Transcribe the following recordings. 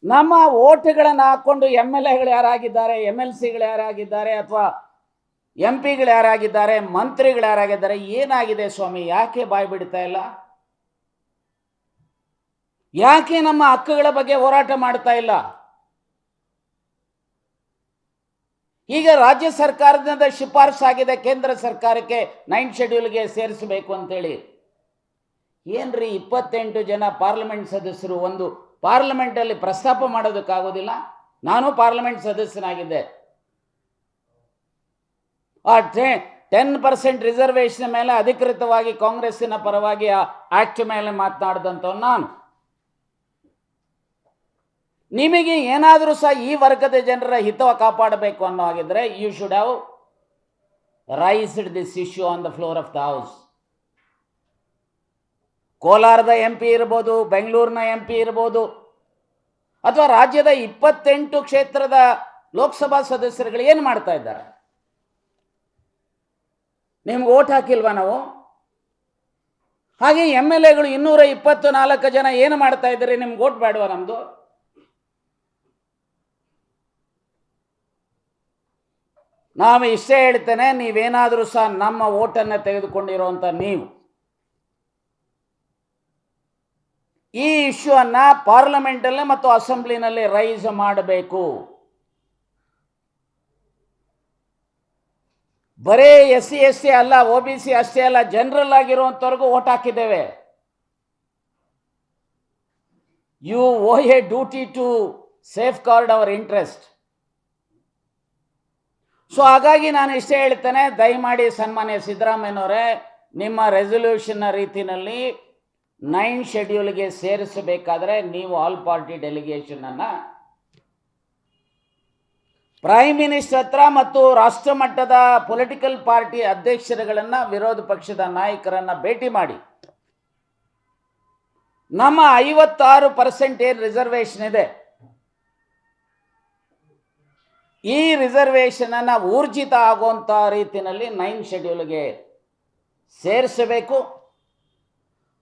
ನಮ್ಮ ಓಟ್ಗಳನ್ನು ಹಾಕ್ಕೊಂಡು M L ಎಗಳು ಯಾರಾಗಿದ್ದಾರೆ, ಎಮ್ ಎಲ್ ಸಿಗಳು ಯಾರಾಗಿದ್ದಾರೆ, ಅಥವಾ ಎಂ ಪಿಗಳು ಯಾರಾಗಿದ್ದಾರೆ, ಮಂತ್ರಿಗಳು ಯಾರಾಗಿದ್ದಾರೆ, ಏನಾಗಿದೆ ಸ್ವಾಮಿ? ಯಾಕೆ ಬಾಯಿ ಬಿಡ್ತಾ ಇಲ್ಲ? ಯಾಕೆ ನಮ್ಮ ಹಕ್ಕುಗಳ ಬಗ್ಗೆ ಹೋರಾಟ ಮಾಡ್ತಾ ಇಲ್ಲ? ಈಗ ರಾಜ್ಯ ಸರ್ಕಾರದಿಂದ ಶಿಫಾರಸು ಆಗಿದೆ ಕೇಂದ್ರ ಸರ್ಕಾರಕ್ಕೆ 9th ಶೆಡ್ಯೂಲ್ಗೆ ಸೇರಿಸಬೇಕು ಅಂತೇಳಿ. ಏನ್ರಿ 28 ಜನ ಪಾರ್ಲಿಮೆಂಟ್ ಸದಸ್ಯರು ಒಂದು ಪಾರ್ಲಿಮೆಂಟಲ್ಲಿ ಪ್ರಸ್ತಾಪ ಮಾಡೋದಕ್ಕಾಗೋದಿಲ್ಲ? ನಾನು ಪಾರ್ಲಿಮೆಂಟ್ ಸದಸ್ಯನಾಗಿದ್ದೆ. ಆ 10% ರಿಸರ್ವೇಷನ್ ಮೇಲೆ ಅಧಿಕೃತವಾಗಿ ಕಾಂಗ್ರೆಸ್ಸಿನ ಪರವಾಗಿ ಆ ಆಕ್ಟ್ ಮೇಲೆ ಮಾತನಾಡಿದಂಥವ್ ನಾನು. ನಿಮಗೆ ಏನಾದರೂ ಸಹ ಈ ವರ್ಗದ ಜನರ ಹಿತ ಕಾಪಾಡಬೇಕು ಅನ್ನೋ ಹಾಗಿದ್ರೆ you should have raised this issue on the floor of the house. ಕೋಲಾರದ ಎಂ ಪಿ ಇರ್ಬೋದು, ಬೆಂಗಳೂರಿನ ಎಂ ಪಿ ಇರ್ಬೋದು, ಅಥವಾ ರಾಜ್ಯದ 28 ಕ್ಷೇತ್ರದ ಲೋಕಸಭಾ ಸದಸ್ಯರುಗಳು ಏನು ಮಾಡ್ತಾ ಇದ್ದಾರೆ? ನಿಮ್ಗೆ ಓಟ್ ಹಾಕಿಲ್ವಾ ನಾವು? ಹಾಗೆ ಎಮ್ ಎಲ್ ಎಗಳು 224 ಜನ ಏನು ಮಾಡ್ತಾ ಇದ್ದಾರೆ? ನಿಮ್ಗೆ ಓಟ್ ಬೇಡವಾ ನಮ್ದು? ನಾವು ಇಷ್ಟೇ ಹೇಳ್ತೇನೆ, ನೀವೇನಾದರೂ ಸಹ ನಮ್ಮ ಓಟನ್ನು ತೆಗೆದುಕೊಂಡಿರುವಂಥ ನೀವು ಈ ಇಶ್ಯೂ ಅನ್ನ ಪಾರ್ಲಿಮೆಂಟಲ್ಲಿ ಮತ್ತು ಅಸೆಂಬ್ಲಿನಲ್ಲಿ ರೈಸ್ ಮಾಡಬೇಕು. ಬರೇ SC ST ಅಲ್ಲ, OBC ಅಷ್ಟೇ ಅಲ್ಲ, ಜನರಲ್ ಆಗಿರುವಂಥವ್ರಿಗೂ ಓಟ್ ಹಾಕಿದ್ದೇವೆ. You owe a duty to safeguard our interest. So ಹಾಗಾಗಿ ನಾನು ಇಷ್ಟೇ ಹೇಳ್ತೇನೆ, ದಯಮಾಡಿ ಸನ್ಮಾನ್ಯ ಸಿದ್ದರಾಮಯ್ಯನವರೇ, ನಿಮ್ಮ ರೆಸೊಲ್ಯೂಷನ್ನ ರೀತಿಯಲ್ಲಿ 9th ಶೆಡ್ಯೂಲ್ಗೆ ಸೇರಿಸಬೇಕಾದ್ರೆ ನೀವು ಆಲ್ ಪಾರ್ಟಿ ಡೆಲಿಗೇಷನ್ ಅನ್ನ ಪ್ರೈಮ್ ಮಿನಿಸ್ಟರ್ ಹತ್ರ ಮತ್ತು ರಾಷ್ಟ್ರ ಮಟ್ಟದ ಪೊಲಿಟಿಕಲ್ ಪಾರ್ಟಿ ಅಧ್ಯಕ್ಷರುಗಳನ್ನ, ವಿರೋಧ ಪಕ್ಷದ ನಾಯಕರನ್ನ ಭೇಟಿ ಮಾಡಿ ನಮ್ಮ 56% ಏನು ರಿಸರ್ವೇಷನ್ ಇದೆ, ಈ ರಿಸರ್ವೇಷನ್ ಅನ್ನ ಊರ್ಜಿತ ಆಗುವಂಥ ರೀತಿಯಲ್ಲಿ 9th ಶೆಡ್ಯೂಲ್ಗೆ ಸೇರಿಸಬೇಕು.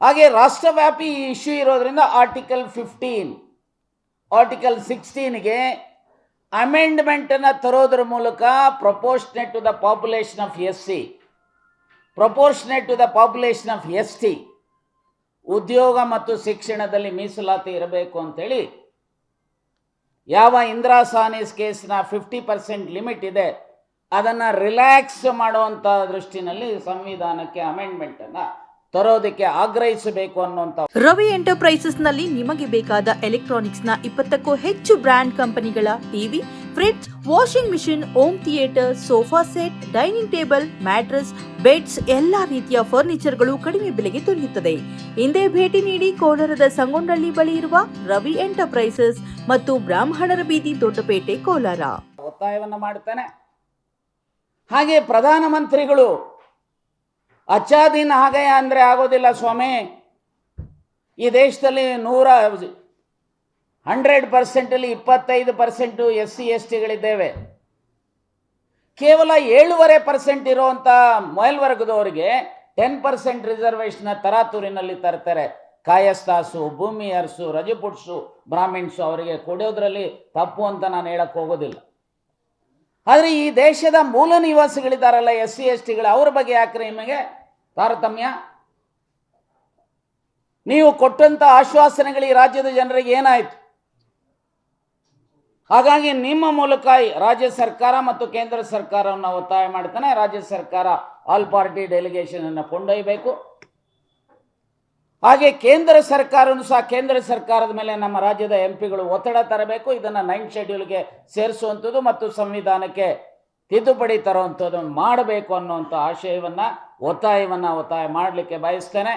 ಹಾಗೆ ರಾಷ್ಟ್ರವ್ಯಾಪಿ ಈ ಇಶ್ಯೂ ಇರೋದ್ರಿಂದ ಆರ್ಟಿಕಲ್ 15, ಆರ್ಟಿಕಲ್ 16ಗೆ ಅಮೆಂಡ್ಮೆಂಟನ್ನು ತರೋದ್ರ ಮೂಲಕ proportionate to the population of SC, proportionate to the population of ST, ಉದ್ಯೋಗ ಮತ್ತು ಶಿಕ್ಷಣದಲ್ಲಿ ಮೀಸಲಾತಿ ಇರಬೇಕು ಅಂತೇಳಿ ಯಾವ ಇಂದಿರಾ ಸಾಹ್ನಿಸ್ ಕೇಸ್ನ 50% ಲಿಮಿಟ್ ಇದೆ ಅದನ್ನು ರಿಲ್ಯಾಕ್ಸ್ ಮಾಡುವಂಥ ದೃಷ್ಟಿನಲ್ಲಿ ಸಂವಿಧಾನಕ್ಕೆ ಅಮೆಂಡ್ಮೆಂಟನ್ನು ತರೋದಕ್ಕೆ ಆಗ್ರಹಿಸಬೇಕು ಅನ್ನುವಂಥ. ರವಿ ಎಂಟರ್ಪ್ರೈಸಸ್ ನಲ್ಲಿ ನಿಮಗೆ ಬೇಕಾದ ಎಲೆಕ್ಟ್ರಾನಿಕ್ಸ್ ನ 20ಕ್ಕೂ ಹೆಚ್ಚು ಬ್ರ್ಯಾಂಡ್ ಕಂಪನಿಗಳ TV, fridge, washing machine, home theatre, sofa set, dining table, mattress, beds, ಎಲ್ಲಾ ರೀತಿಯ ಫರ್ನಿಚರ್ಗಳು ಕಡಿಮೆ ಬೆಲೆಗೆ ದೊರೆಯುತ್ತದೆ. ಹಿಂದೆ ಭೇಟಿ ನೀಡಿ ಕೋಲಾರದ ಸಂಗೊಂಡಳ್ಳಿ ಬಳಿ ಇರುವ ರವಿ ಎಂಟರ್ಪ್ರೈಸಸ್ ಮತ್ತು ಬ್ರಾಹ್ಮಣರ ಬೀದಿ, ದೊಡ್ಡಪೇಟೆ, ಕೋಲಾರ. ಒತ್ತಾಯವನ್ನ ಮಾಡ್ತಾನೆ. ಹಾಗೆ ಪ್ರಧಾನಮಂತ್ರಿಗಳು ಅಚ್ಚಾ ದಿನ ಆಗಯ ಅಂದರೆ ಆಗೋದಿಲ್ಲ ಸ್ವಾಮಿ. ಈ ದೇಶದಲ್ಲಿ 100% 25% SC STಗಳಿದ್ದೇವೆ. ಕೇವಲ 7.5% ಇರುವಂಥ ಮೇಲ್ವರ್ಗದವರಿಗೆ 10% ರಿಸರ್ವೇಷನ್ ತರಾತುರಿನಲ್ಲಿ ತರ್ತಾರೆ. ಕಾಯಸ್ಥಾಸು, ಭೂಮಿ ಅರಸು, ರಜಪುಟ್ಸು, ಬ್ರಾಹ್ಮಿಣ್ಸು ಅವರಿಗೆ ಕೊಡೋದ್ರಲ್ಲಿ ತಪ್ಪು ಅಂತ ನಾನು ಹೇಳಕ್ಕೆ ಹೋಗೋದಿಲ್ಲ. ಆದರೆ ಈ ದೇಶದ ಮೂಲ ನಿವಾಸಿಗಳಿದ್ದಾರಲ್ಲ SC STಗಳು, ಅವ್ರ ಬಗ್ಗೆ ಯಾಕ್ರೆ ನಿಮಗೆ ತಾರತಮ್ಯ? ನೀವು ಕೊಟ್ಟಂತ ಆಶ್ವಾಸನೆಗಳು ಈ ರಾಜ್ಯದ ಜನರಿಗೆ ಏನಾಯಿತು? ಹಾಗಾಗಿ ನಿಮ್ಮ ಮೂಲಕ ರಾಜ್ಯ ಸರ್ಕಾರ ಮತ್ತು ಕೇಂದ್ರ ಸರ್ಕಾರವನ್ನು ಒತ್ತಾಯ ಮಾಡ್ತಾನೆ, ರಾಜ್ಯ ಸರ್ಕಾರ ಆಲ್ ಪಾರ್ಟಿ ಡೆಲಿಗೇಷನ್ ಅನ್ನು ಕೊಂಡೊಯ್ಯಬೇಕು. ಹಾಗೆ ಕೇಂದ್ರ ಸರ್ಕಾರವನ್ನು ಸಹ ಕೇಂದ್ರ ಸರ್ಕಾರದ ಮೇಲೆ ನಮ್ಮ ರಾಜ್ಯದ ಎಂಪಿಗಳು ಒತ್ತಡ ತರಬೇಕು. ಇದನ್ನು 9th ಶೆಡ್ಯೂಲ್ಗೆ ಸೇರಿಸುವಂಥದ್ದು ಮತ್ತು ಸಂವಿಧಾನಕ್ಕೆ ತಿದ್ದುಪಡಿ ತರುವಂಥದ್ದು ಮಾಡಬೇಕು ಅನ್ನುವಂಥ ಆಶಯವನ್ನು ಒತ್ತಾಯ ಮಾಡಲಿಕ್ಕೆ ಬಯಸ್ತೇನೆ.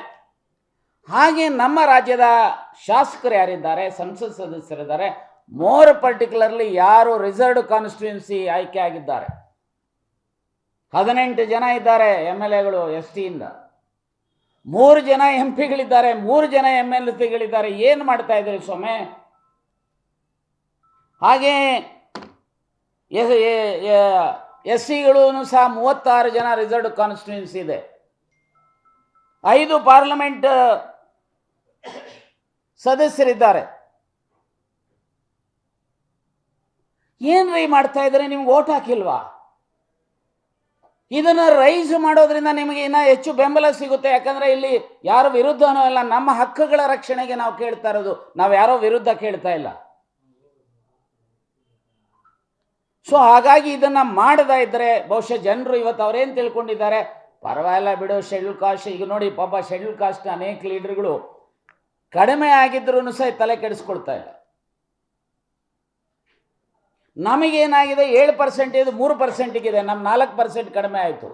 ಹಾಗೆ ನಮ್ಮ ರಾಜ್ಯದ ಶಾಸಕರು ಯಾರಿದ್ದಾರೆ, ಸಂಸತ್ ಸದಸ್ಯರಿದ್ದಾರೆ, ಮೋರ್ ಪರ್ಟಿಕ್ಯುಲರ್ಲಿ ಯಾರು ರಿಸರ್ವ್ಡ್ ಕಾನ್ಸ್ಟಿಟ್ಯೂನ್ಸಿ ಆಯ್ಕೆ ಆಗಿದ್ದಾರೆ, 18 ಜನ ಇದ್ದಾರೆ MLAಗಳು STಯಿಂದ, 3 ಜನ MP ಗಳಿದ್ದಾರೆ, 3 ಜನ MLCಗಳಿದ್ದಾರೆ. ಏನು ಮಾಡ್ತಾ ಇದ್ದಾರೆ ಸ್ವಾಮಿ? ಹಾಗೆ SCಗಳು ಸಹ 36 ಜನ ರಿಸರ್ವ್ಡ್ ಕಾನ್ಸ್ಟಿಟ್ಯೂನ್ಸಿ ಇದೆ. 5 ಪಾರ್ಲಿಮೆಂಟ್ ಸದಸ್ಯರಿದ್ದಾರೆ. ಏನ್ರಿ ಮಾಡ್ತಾ ಇದ್ರೆ ನಿಮ್ಗೆ ಓಟ್ ಹಾಕಿಲ್ವಾ? ಇದನ್ನು ರೈಸ್ ಮಾಡೋದ್ರಿಂದ ನಿಮಗೆ ಇನ್ನೂ ಹೆಚ್ಚು ಬೆಂಬಲ ಸಿಗುತ್ತೆ. ಯಾಕಂದರೆ ಇಲ್ಲಿ ಯಾರು ವಿರುದ್ಧನೂ ಇಲ್ಲ, ನಮ್ಮ ಹಕ್ಕುಗಳ ರಕ್ಷಣೆಗೆ ನಾವು ಕೇಳ್ತಾ ಇರೋದು, ನಾವು ಯಾರೋ ವಿರುದ್ಧ ಕೇಳ್ತಾ ಇಲ್ಲ. ಸೊ ಹಾಗಾಗಿ ಇದನ್ನು ಮಾಡದ ಇದ್ದರೆ ಬಹುಶಃ ಜನರು ಇವತ್ತು ಅವರೇನು ತಿಳ್ಕೊಂಡಿದ್ದಾರೆ, ಪರವಾಗಿಲ್ಲ ಬಿಡು ಶೆಡ್ಯೂಲ್ ಕಾಸ್ಟ್. ಈಗ ನೋಡಿ ಪಾಪ ಶೆಡ್ಯೂಲ್ ಕಾಸ್ಟ್ ಅನೇಕ ಲೀಡರ್ಗಳು ಕಡಿಮೆ ಆಗಿದ್ರೂ ಸಹ ತಲೆ ಕೆಡಿಸ್ಕೊಳ್ತಾ ಇಲ್ಲ. ನಮಗೇನಾಗಿದೆ 7% ಇದು 3%ಗಿದೆ, ನಮ್ಮ 4% ಕಡಿಮೆ ಆಯಿತು.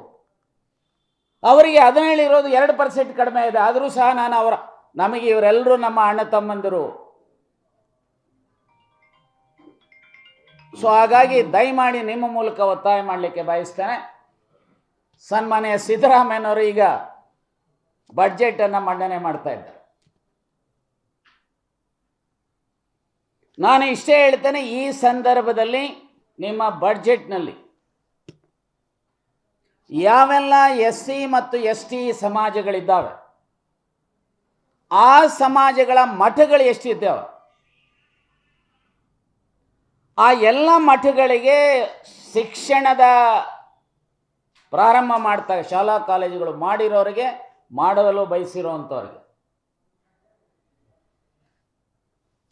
ಅವರಿಗೆ 17 ಇರೋದು 2% ಕಡಿಮೆ ಇದೆ. ಆದರೂ ಸಹ ನಾನು ನಮಗೆ ಇವರೆಲ್ಲರೂ ನಮ್ಮ ಅಣ್ಣ ತಮ್ಮಂದಿರು. ಸೊ ಹಾಗಾಗಿ ದಯಮಾಡಿ ನಿಮ್ಮ ಮೂಲಕ ಒತ್ತಾಯ ಮಾಡಲಿಕ್ಕೆ ಬಯಸ್ತೇನೆ. ಸನ್ಮಾನ್ಯ ಸಿದ್ದರಾಮಯ್ಯನವರು ಈಗ ಬಡ್ಜೆಟನ್ನು ಮಂಡನೆ ಮಾಡ್ತಾ ಇದ್ದಾರೆ. ನಾನು ಇಷ್ಟೇ ಹೇಳ್ತೇನೆ, ಈ ಸಂದರ್ಭದಲ್ಲಿ ನಿಮ್ಮ ಬಡ್ಜೆಟ್ನಲ್ಲಿ ಯಾವೆಲ್ಲ SC ಮತ್ತು ST ಸಮಾಜಗಳಿದ್ದಾವೆ, ಆ ಸಮಾಜಗಳ ಮಠಗಳು ಎಷ್ಟಿದ್ದಾವೆ, ಆ ಎಲ್ಲ ಮಠಗಳಿಗೆ ಶಿಕ್ಷಣದ ಪ್ರಾರಂಭ ಮಾಡ್ತಾರೆ. ಶಾಲಾ ಕಾಲೇಜುಗಳು ಮಾಡಿರೋರಿಗೆ, ಮಾಡಲು ಬಯಸಿರೋವಂಥವ್ರಿಗೆ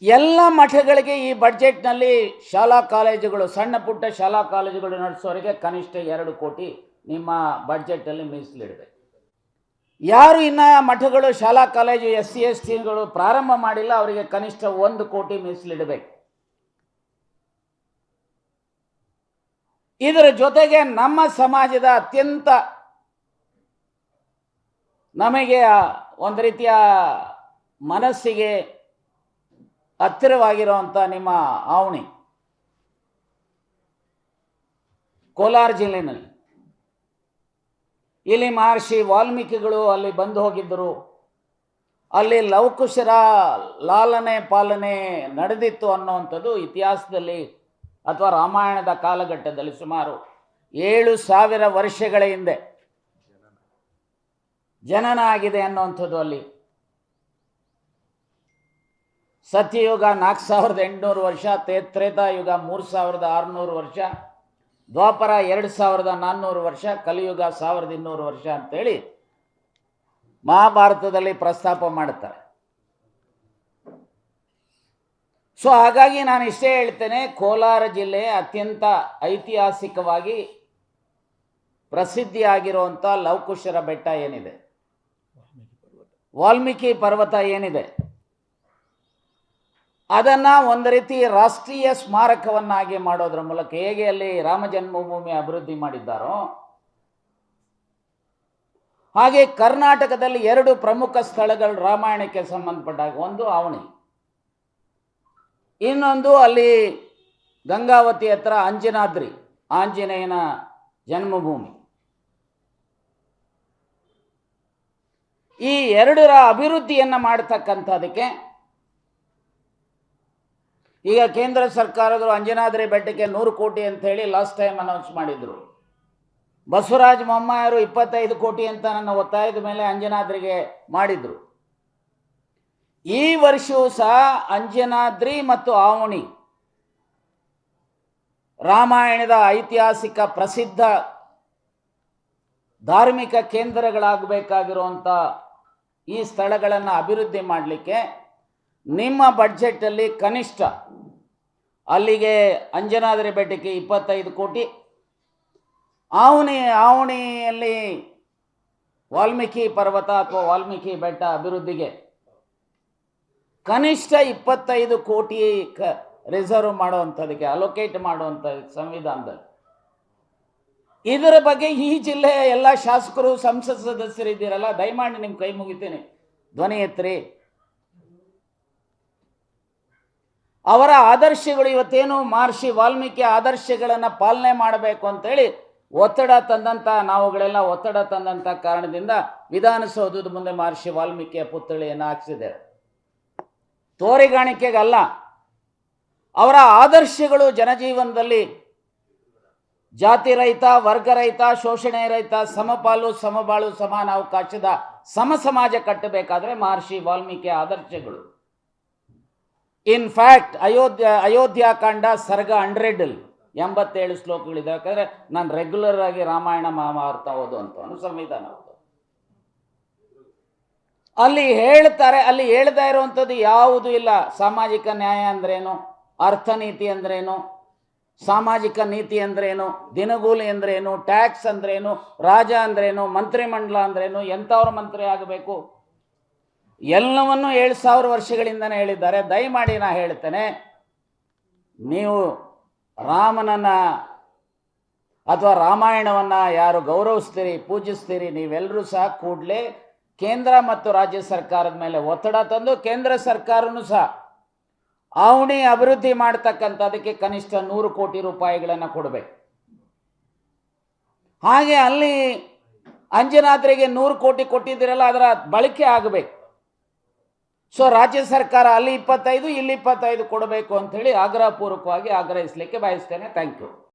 ಎಲ್ಲ ಮಠಗಳಿಗೆ ಈ ಬಡ್ಜೆಟ್ನಲ್ಲಿ ಶಾಲಾ ಕಾಲೇಜುಗಳು, ಸಣ್ಣ ಪುಟ್ಟ ಶಾಲಾ ಕಾಲೇಜುಗಳು ನಡೆಸೋರಿಗೆ ಕನಿಷ್ಠ 2 ಕೋಟಿ ನಿಮ್ಮ ಬಡ್ಜೆಟಲ್ಲಿ ಮೀಸಲಿಡಬೇಕು. ಯಾರು ಇನ್ನು ಮಠಗಳು ಶಾಲಾ ಕಾಲೇಜು SC STಗಳು ಪ್ರಾರಂಭ ಮಾಡಿಲ್ಲ ಅವರಿಗೆ ಕನಿಷ್ಠ 1 ಕೋಟಿ ಮೀಸಲಿಡಬೇಕು. ಇದರ ಜೊತೆಗೆ ನಮ್ಮ ಸಮಾಜದ ಅತ್ಯಂತ ನಮಗೆ ಒಂದು ರೀತಿಯ ಮನಸ್ಸಿಗೆ ಹತ್ತಿರವಾಗಿರುವಂಥ ನಿಮ್ಮ ಆವಣಿ ಕೋಲಾರ ಜಿಲ್ಲೆಯಲ್ಲಿ, ಇಲ್ಲಿ ಮಹರ್ಷಿ ವಾಲ್ಮೀಕಿಗಳು ಅಲ್ಲಿ ಬಂದು ಹೋಗಿದ್ದರು. ಅಲ್ಲಿ ಲವಕುಶರ ಲಾಲನೆ ಪಾಲನೆ ನಡೆದಿತ್ತು ಅನ್ನುವಂಥದ್ದು ಇತಿಹಾಸದಲ್ಲಿ ಅಥವಾ ರಾಮಾಯಣದ ಕಾಲಘಟ್ಟದಲ್ಲಿ ಸುಮಾರು 7,000 ವರ್ಷಗಳ ಹಿಂದೆ ಜನನ ಆಗಿದೆ ಅನ್ನುವಂಥದ್ದು. ಅಲ್ಲಿ ಸತ್ಯಯುಗ 4,800 ವರ್ಷ, ತ್ರೇತಾಯುಗ 3,600 ವರ್ಷ, ದ್ವಾಪರ 2,400 ವರ್ಷ, ಕಲಿಯುಗ 1,200 ವರ್ಷ ಅಂತೇಳಿ ಮಹಾಭಾರತದಲ್ಲಿ ಪ್ರಸ್ತಾಪ ಮಾಡುತ್ತಾರೆ. ಸೊ ಹಾಗಾಗಿ ನಾನು ಇಷ್ಟೇ ಹೇಳ್ತೇನೆ, ಕೋಲಾರ ಜಿಲ್ಲೆ ಅತ್ಯಂತ ಐತಿಹಾಸಿಕವಾಗಿ ಪ್ರಸಿದ್ಧಿಯಾಗಿರುವಂಥ ಲವಕುಶರ ಬೆಟ್ಟ ಏನಿದೆ, ವಾಲ್ಮೀಕಿ ಪರ್ವತ ಏನಿದೆ, ಅದನ್ನು ಒಂದು ರೀತಿ ರಾಷ್ಟ್ರೀಯ ಸ್ಮಾರಕವನ್ನಾಗಿ ಮಾಡೋದ್ರ ಮೂಲಕ ಹೇಗೆ ಅಲ್ಲಿ ರಾಮ ಜನ್ಮಭೂಮಿ ಅಭಿವೃದ್ಧಿ ಮಾಡಿದ್ದಾರೋ ಹಾಗೆ ಕರ್ನಾಟಕದಲ್ಲಿ 2 ಪ್ರಮುಖ ಸ್ಥಳಗಳು ರಾಮಾಯಣಕ್ಕೆ ಸಂಬಂಧಪಟ್ಟಾಗ, ಒಂದು ಆವಣಿ, ಇನ್ನೊಂದು ಅಲ್ಲಿ ಗಂಗಾವತಿ ಹತ್ರ ಅಂಜನಾದ್ರಿ ಆಂಜನೇಯನ ಜನ್ಮಭೂಮಿ. ಈ 2ರ ಅಭಿವೃದ್ಧಿಯನ್ನು ಮಾಡತಕ್ಕಂಥದಕ್ಕೆ ಈಗ ಕೇಂದ್ರ ಸರ್ಕಾರದವರು ಅಂಜನಾದ್ರಿ ಬೆಟ್ಟಕ್ಕೆ 100 ಕೋಟಿ ಅಂತ ಹೇಳಿ ಲಾಸ್ಟ್ ಟೈಮ್ ಅನೌನ್ಸ್ ಮಾಡಿದರು. ಬಸವರಾಜ ಬೊಮ್ಮಾಯಿಯವರು 25 ಕೋಟಿ ಅಂತ ನನ್ನ ಒತ್ತಾಯದ ಮೇಲೆ ಅಂಜನಾದ್ರಿಗೆ ಮಾಡಿದರು. ಈ ವರ್ಷವೂ ಸಹ ಅಂಜನಾದ್ರಿ ಮತ್ತು ಆವಣಿ ರಾಮಾಯಣದ ಐತಿಹಾಸಿಕ ಪ್ರಸಿದ್ಧ ಧಾರ್ಮಿಕ ಕೇಂದ್ರಗಳಾಗಬೇಕಾಗಿರುವಂಥ ಈ ಸ್ಥಳಗಳನ್ನು ಅಭಿವೃದ್ಧಿ ಮಾಡಲಿಕ್ಕೆ ನಿಮ್ಮ ಬಡ್ಜೆಟಲ್ಲಿ ಕನಿಷ್ಠ ಅಲ್ಲಿಗೆ ಅಂಜನಾದ್ರಿ ಬೆಟ್ಟಕ್ಕೆ 25 ಕೋಟಿ, ಆವಣಿಯಲ್ಲಿ ವಾಲ್ಮೀಕಿ ಪರ್ವತ ಅಥವಾ ವಾಲ್ಮೀಕಿ ಬೆಟ್ಟ ಅಭಿವೃದ್ಧಿಗೆ ಕನಿಷ್ಠ 25 ಕೋಟಿ ರಿಸರ್ವ್ ಮಾಡುವಂಥದಕ್ಕೆ ಅಲೋಕೇಟ್ ಮಾಡುವಂಥ ಸಂವಿಧಾನದಲ್ಲಿ. ಇದರ ಬಗ್ಗೆ ಈ ಜಿಲ್ಲೆಯ ಎಲ್ಲ ಶಾಸಕರು, ಸಂಸತ್ ಸದಸ್ಯರಿದ್ದೀರಲ್ಲ, ದಯಮಾಡಿ ನಿಮ್ಮ ಕೈ ಮುಗಿತೀನಿ, ಧ್ವನಿ ಎತ್ತರಿ. ಅವರ ಆದರ್ಶಗಳು ಇವತ್ತೇನು ಮಹರ್ಷಿ ವಾಲ್ಮೀಕಿ ಆದರ್ಶಗಳನ್ನು ಪಾಲನೆ ಮಾಡಬೇಕು ಅಂತೇಳಿ ಒತ್ತಡ ತಂದಂಥ, ನಾವುಗಳೆಲ್ಲ ಒತ್ತಡ ತಂದಂಥ ಕಾರಣದಿಂದ ವಿಧಾನಸೌಧದ ಮುಂದೆ ಮಹರ್ಷಿ ವಾಲ್ಮೀಕಿಯ ಪುತ್ಥಳಿಯನ್ನು ಹಾಕಿಸಿದ್ದಾರೆ. ತೋರಿಗಾಣಿಕೆಗಲ್ಲ, ಅವರ ಆದರ್ಶಗಳು ಜನಜೀವನದಲ್ಲಿ ಜಾತಿ ರಹಿತ, ವರ್ಗ ರಹಿತ, ಶೋಷಣೆ ರಹಿತ, ಸಮಪಾಲು ಸಮಬಾಳು ಸಮಾನ ಅವಕಾಶದ ಸಮಾಜ ಕಟ್ಟಬೇಕಾದ್ರೆ ಮಹರ್ಷಿ ವಾಲ್ಮೀಕಿಯ ಆದರ್ಶಗಳು. ಇನ್ಫ್ಯಾಕ್ಟ್ ಅಯೋಧ್ಯಾಕಾಂಡ ಸರ್ಗ 100 87 ಶ್ಲೋಕಗಳಿದೆ. ಯಾಕಂದರೆ ನಾನು ರೆಗ್ಯುಲರ್ ಆಗಿ ರಾಮಾಯಣ ಮಹಾಭಾರತ ಓದುವಂಥವನು, ಸಂವಿಧಾನ ಓದು. ಅಲ್ಲಿ ಹೇಳ್ತಾರೆ, ಅಲ್ಲಿ ಹೇಳ್ತಾ ಇರುವಂಥದ್ದು ಯಾವುದೂ ಇಲ್ಲ. ಸಾಮಾಜಿಕ ನ್ಯಾಯ ಅಂದ್ರೇನು, ಅರ್ಥನೀತಿ ಅಂದ್ರೇನು, ಸಾಮಾಜಿಕ ನೀತಿ ಅಂದ್ರೇನು, ದಿನಗೂಲಿ ಅಂದ್ರೇನು, ಟ್ಯಾಕ್ಸ್ ಅಂದ್ರೇನು, ರಾಜ ಅಂದ್ರೇನು, ಮಂತ್ರಿಮಂಡಲ ಅಂದ್ರೇನು, ಎಂಥವ್ರ ಮಂತ್ರಿ ಆಗಬೇಕು, ಎಲ್ಲವನ್ನೂ 7000 ವರ್ಷಗಳಿಂದನೇ ಹೇಳಿದ್ದಾರೆ. ದಯಮಾಡಿ ನಾ ಹೇಳ್ತೇನೆ, ನೀವು ರಾಮನನ್ನು ಅಥವಾ ರಾಮಾಯಣವನ್ನು ಯಾರು ಗೌರವಿಸ್ತೀರಿ, ಪೂಜಿಸ್ತೀರಿ, ನೀವೆಲ್ಲರೂ ಸಹ ಕೂಡಲೇ ಕೇಂದ್ರ ಮತ್ತು ರಾಜ್ಯ ಸರ್ಕಾರದ ಮೇಲೆ ಒತ್ತಡ ತಂದು ಕೇಂದ್ರ ಸರ್ಕಾರನೂ ಸಹ ಅವಣಿ ಅಭಿವೃದ್ಧಿ ಮಾಡ್ತಕ್ಕಂಥದಕ್ಕೆ ಕನಿಷ್ಠ 100 ಕೋಟಿ ರೂಪಾಯಿಗಳನ್ನು ಕೊಡಬೇಕು. ಹಾಗೆ ಅಲ್ಲಿ ಅಂಜನಾದ್ರಿಗೆ 100 ಕೋಟಿ ಕೊಟ್ಟಿದ್ದೀರಲ್ಲ, ಅದರ ಬಳಕೆ ಆಗಬೇಕು. ಸೊ ರಾಜ್ಯ ಸರ್ಕಾರ ಅಲ್ಲಿ 25 ಇಲ್ಲಿ 25 ಕೊಡಬೇಕು ಅಂಥೇಳಿ ಆಗ್ರಹಪೂರ್ವಕವಾಗಿ ಆಗ್ರಹಿಸಲಿಕ್ಕೆ ಬಯಸ್ತೇನೆ. Thank you.